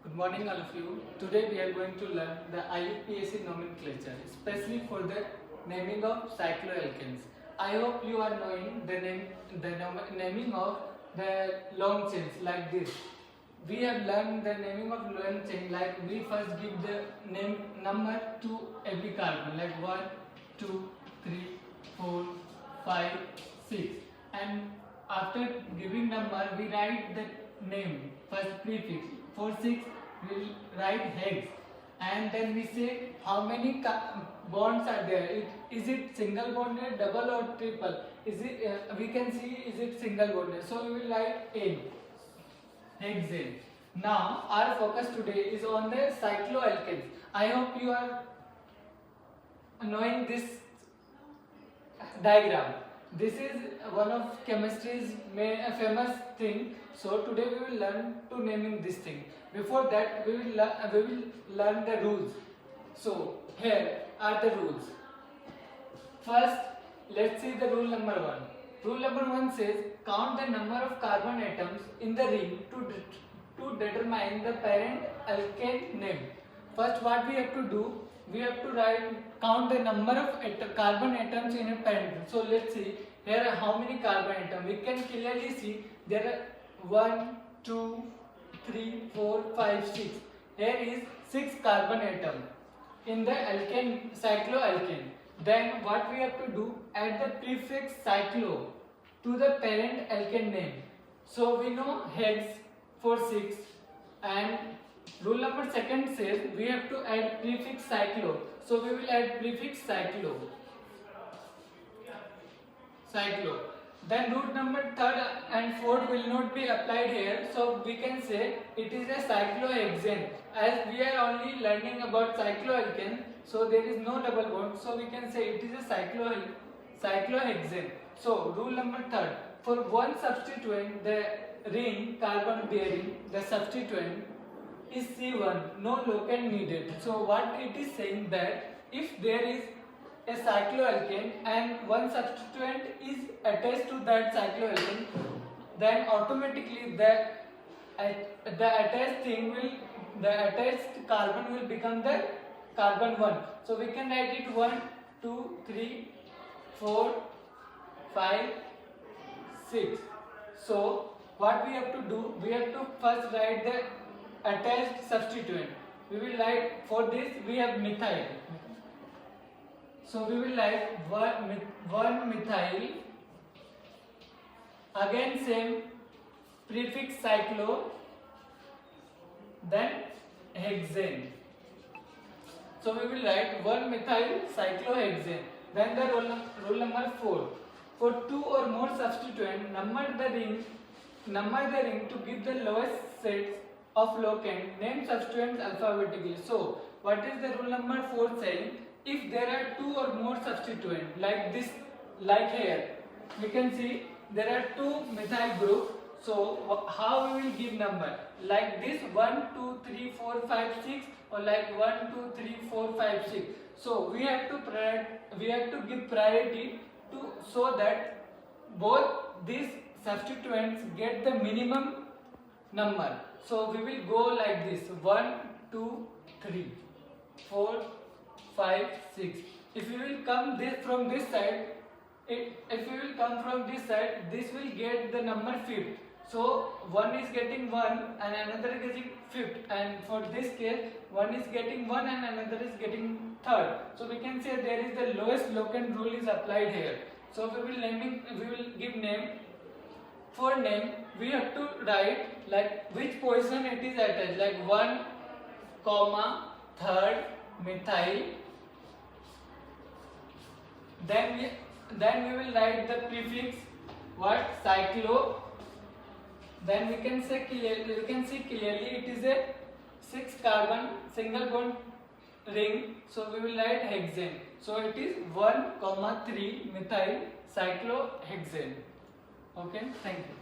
Good morning all of you. Today we are going to learn the IUPAC nomenclature, especially for the naming of cycloalkanes. I hope you are knowing the naming of the long chains like this. We have learned the naming of long chain like we first give the name number to every carbon like 1, 2, 3, 4, 5, 6, and after giving number we write the name first prefix. For 6 we will write hex, and then we say how many bonds are there. Is it single bonded, double or triple? Is it we can see is it single bonded, so we will write N, hexane. Now our focus today is on the cycloalkanes. I hope you are knowing this diagram. This is one of chemistry's famous thing. So today we will learn to naming this thing. Before that we will learn the rules. So here are the rules. First, let's see the rule number 1. Rule number 1 says count the number of carbon atoms in the ring to determine the parent alkane name. First, what we have to do, we have to count the number of carbon atoms in a parent group. So let's see here are how many carbon atoms. We can clearly see there are 1, 2, 3, 4, 5, 6. Here is 6 carbon atom in the alkane, cycloalkane. Then what we have to do, add the prefix cyclo to the parent alkane name. So we know hex for 6, and rule number 2 says we have to add prefix cyclo. So we will add prefix cyclo. Then rule number 3 and 4 will not be applied here. So we can say it is a cyclohexane. As we are only learning about cycloalkane, so there is no double bond. So we can say it is a cyclohexane. So rule number 3, for one substituent, the ring carbon bearing, the substituent is C1, no locant needed. So what it is saying that if there is a cycloalkane and one substituent is attached to that cycloalkane, then automatically the attached carbon will become the carbon 1. So we can write it 1, 2, 3, 4, 5, 6. So what we have to do, we have to first write the attached substituent. We will write, for this we have methyl. So we will write 1 methyl, again same prefix cyclo, then hexane. So we will write 1 methyl cyclohexane. Then the rule number 4. For 2 or more substituent, number the ring to give the lowest sets of locant, name substituents alphabetically. So what is the rule number 4 saying? If there are 2 or more substituents like this, like here, we can see there are 2 methyl groups. So how we will give number? Like this 1, 2, 3, 4, 5, 6, or like 1, 2, 3, 4, 5, 6. So we have to give priority to, so that both these substituents get the minimum number. So we will go like this 1, 2, 3, 4, 5, 6. If you will come from this side, this will get the number 5th. So one is getting 1 and another is getting 5th, and for this case one is getting 1 and another is getting 3rd. So we can say there is the lowest locant rule is applied here. So we will give name. For name we have to write like which position it is attached, like 1, 3rd methyl. Then we will write the prefix cyclo. Then we can see clearly it is a 6 carbon single bond ring. So we will write hexane. So it is 1, 3 methyl cyclohexane. Okay, thank you.